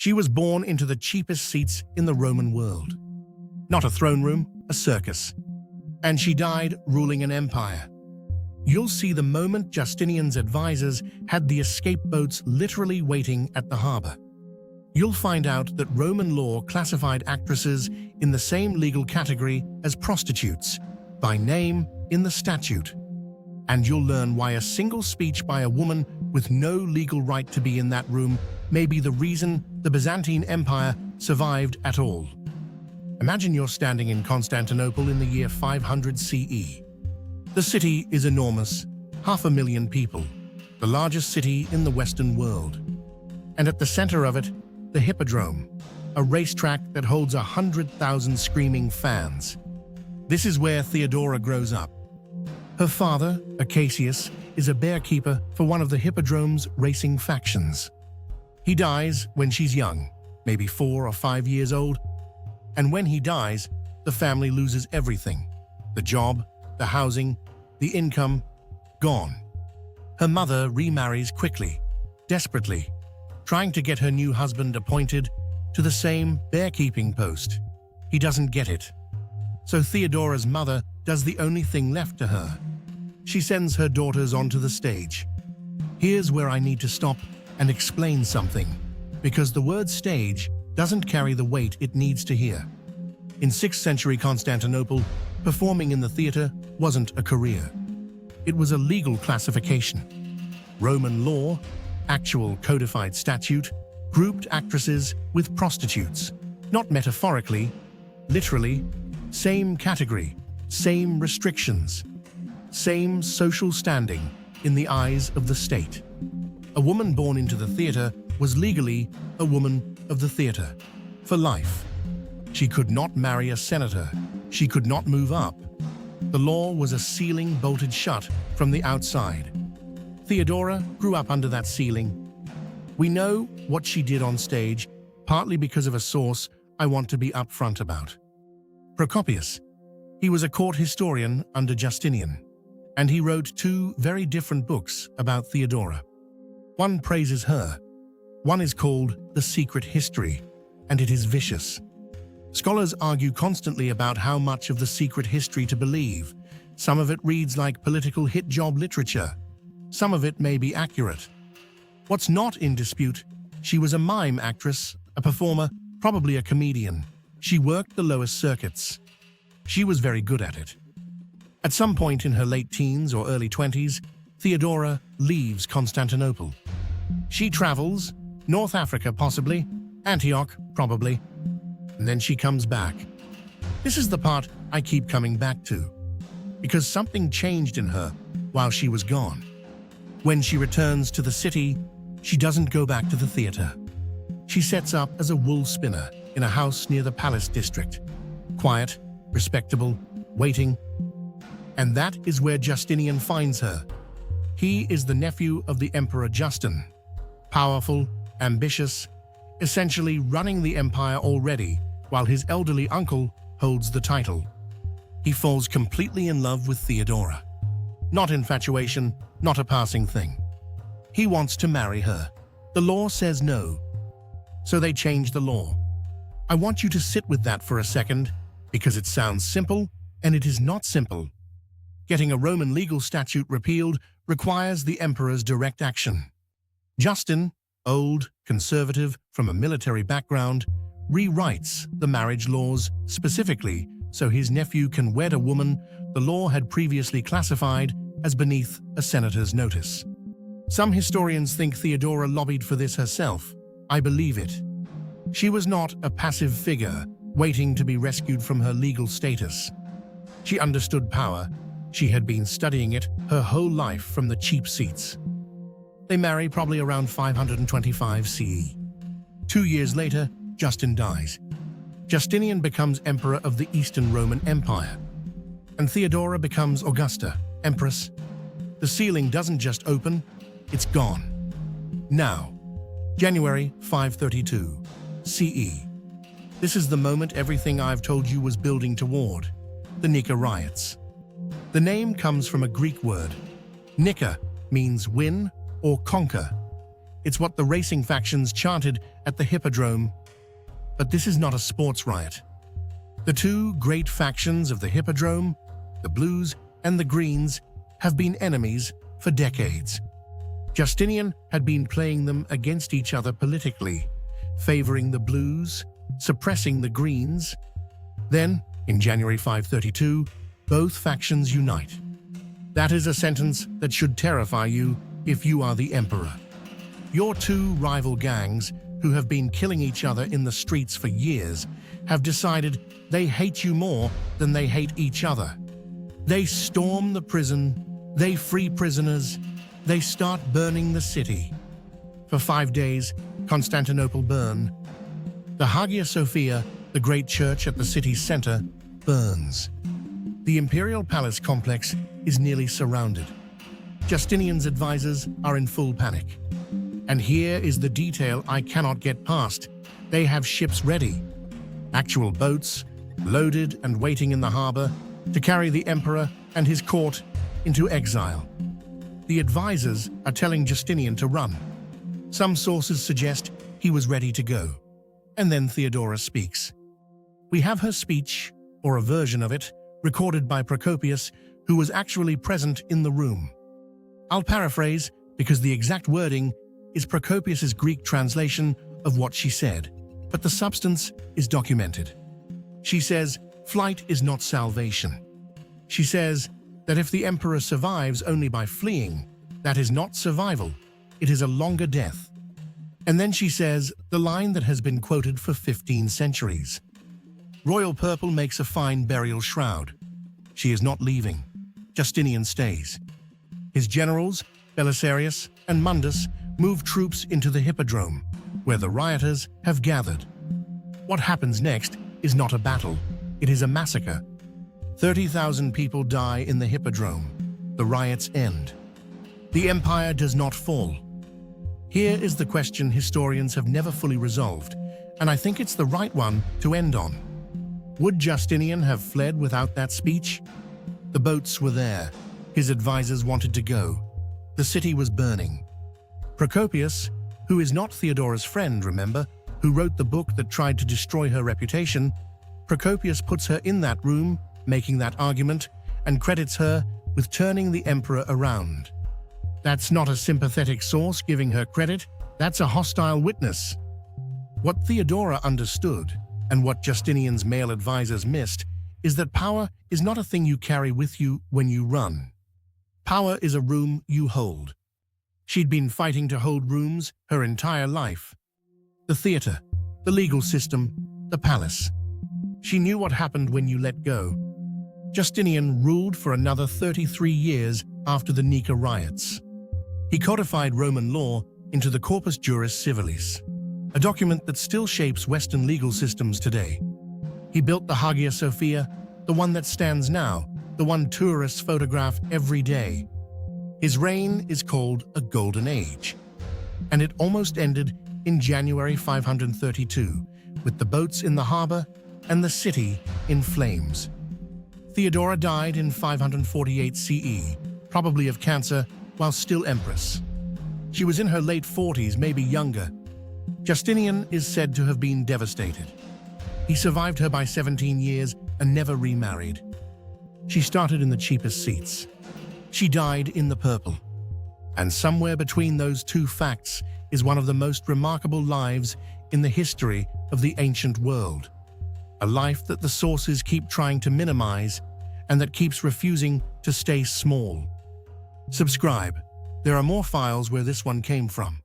She was born into the cheapest seats in the Roman world. Not a throne room, a circus. And she died ruling an empire. You'll see the moment Justinian's advisors had the escape boats literally waiting at the harbor. You'll find out that Roman law classified actresses in the same legal category as prostitutes, by name in the statute. And you'll learn why a single speech by a woman with no legal right to be in that room may be the reason the Byzantine Empire survived at all. Imagine you're standing in Constantinople in the year 500 CE. The city is enormous, 500,000 people, the largest city in the Western world. And at the center of it, the Hippodrome, a racetrack that holds 100,000 screaming fans. This is where Theodora grows up. Her father, Acacius, is a bearkeeper for one of the Hippodrome's racing factions. He dies when she's young, maybe 4 or 5 years old. And when he dies, the family loses everything. The job, the housing, the income, gone. Her mother remarries quickly, desperately, trying to get her new husband appointed to the same bearkeeping post. He doesn't get it. So Theodora's mother does the only thing left to her. She sends her daughters onto the stage. Here's where I need to stop and explain something, because the word stage doesn't carry the weight it needs to hear. In 6th century Constantinople, performing in the theater wasn't a career. It was a legal classification. Roman law, actual codified statute, grouped actresses with prostitutes. Not metaphorically, literally, same category, same restrictions, same social standing in the eyes of the state. A woman born into the theater was legally a woman of the theater, for life. She could not marry a senator. She could not move up. The law was a ceiling bolted shut from the outside. Theodora grew up under that ceiling. We know what she did on stage, partly because of a source I want to be upfront about. Procopius. He was a court historian under Justinian, and he wrote 2 very different books about Theodora. One praises her. One is called The Secret History, and it is vicious. Scholars argue constantly about how much of the secret history to believe. Some of it reads like political hit job literature. Some of it may be accurate. What's not in dispute, she was a mime actress, a performer, probably a comedian. She worked the lowest circuits. She was very good at it. At some point in her late teens or early 20s, Theodora leaves Constantinople. She travels, North Africa possibly, Antioch probably, and then she comes back. This is the part I keep coming back to, because something changed in her while she was gone. When she returns to the city, she doesn't go back to the theater. She sets up as a wool spinner in a house near the palace district. Quiet, respectable, waiting. And that is where Justinian finds her. He is the nephew of the Emperor Justin. Powerful, ambitious, essentially running the empire already, while his elderly uncle holds the title. He falls completely in love with Theodora. Not infatuation, not a passing thing. He wants to marry her. The law says no. So they change the law. I want you to sit with that for a second, because it sounds simple, and it is not simple. Getting a Roman legal statute repealed requires the emperor's direct action. Justin, old, conservative, from a military background, rewrites the marriage laws specifically so his nephew can wed a woman the law had previously classified as beneath a senator's notice. Some historians think Theodora lobbied for this herself. I believe it. She was not a passive figure waiting to be rescued from her legal status. She understood power. She had been studying it her whole life from the cheap seats. They marry probably around 525 CE. 2 years later, Justin dies. Justinian becomes emperor of the Eastern Roman Empire, and Theodora becomes Augusta, Empress. The ceiling doesn't just open, it's gone. Now, January 532 CE. This is the moment everything I've told you was building toward, the Nika Riots. The name comes from a Greek word. Nika means win or conquer. It's what the racing factions chanted at the Hippodrome. But this is not a sports riot. The two great factions of the Hippodrome, the Blues and the Greens, have been enemies for decades. Justinian had been playing them against each other politically, favoring the Blues, suppressing the Greens. Then, in January 532, both factions unite. That is a sentence that should terrify you if you are the emperor. Your two rival gangs, who have been killing each other in the streets for years, have decided they hate you more than they hate each other. They storm the prison, they free prisoners, they start burning the city. For 5 days, Constantinople burned. The Hagia Sophia, the great church at the city's center, burns. The imperial palace complex is nearly surrounded. Justinian's advisors are in full panic. And here is the detail I cannot get past. They have ships ready, actual boats, loaded and waiting in the harbor to carry the emperor and his court into exile. The advisors are telling Justinian to run. Some sources suggest he was ready to go. And then Theodora speaks. We have her speech, or a version of it, recorded by Procopius, who was actually present in the room. I'll paraphrase because the exact wording is Procopius's Greek translation of what she said, but the substance is documented. She says, flight is not salvation. She says that if the emperor survives only by fleeing, that is not survival, it is a longer death. And then she says the line that has been quoted for 15 centuries. Royal purple makes a fine burial shroud. She is not leaving. Justinian stays. His generals, Belisarius and Mundus, move troops into the Hippodrome, where the rioters have gathered. What happens next is not a battle, it is a massacre. 30,000 people die in the Hippodrome. The riots end. The empire does not fall. Here is the question historians have never fully resolved, and I think it's the right one to end on. Would Justinian have fled without that speech? The boats were there. His advisors wanted to go. The city was burning. Procopius, who is not Theodora's friend, remember, who wrote the book that tried to destroy her reputation, Procopius puts her in that room, making that argument, and credits her with turning the emperor around. That's not a sympathetic source giving her credit, that's a hostile witness. What Theodora understood, and what Justinian's male advisors missed, is that power is not a thing you carry with you when you run. Power is a room you hold. She'd been fighting to hold rooms her entire life. The theater, the legal system, the palace. She knew what happened when you let go. Justinian ruled for another 33 years after the Nika Riots. He codified Roman law into the Corpus Juris Civilis, a document that still shapes Western legal systems today. He built the Hagia Sophia, the one that stands now, the one tourists photograph every day. His reign is called a golden age, and it almost ended in January 532, with the boats in the harbor and the city in flames. Theodora died in 548 CE, probably of cancer, while still Empress. She was in her late 40s, maybe younger. Justinian is said to have been devastated. He survived her by 17 years and never remarried. She started in the cheapest seats. She died in the purple. And somewhere between those two facts is one of the most remarkable lives in the history of the ancient world. A life that the sources keep trying to minimize and that keeps refusing to stay small. Subscribe. There are more files where this one came from.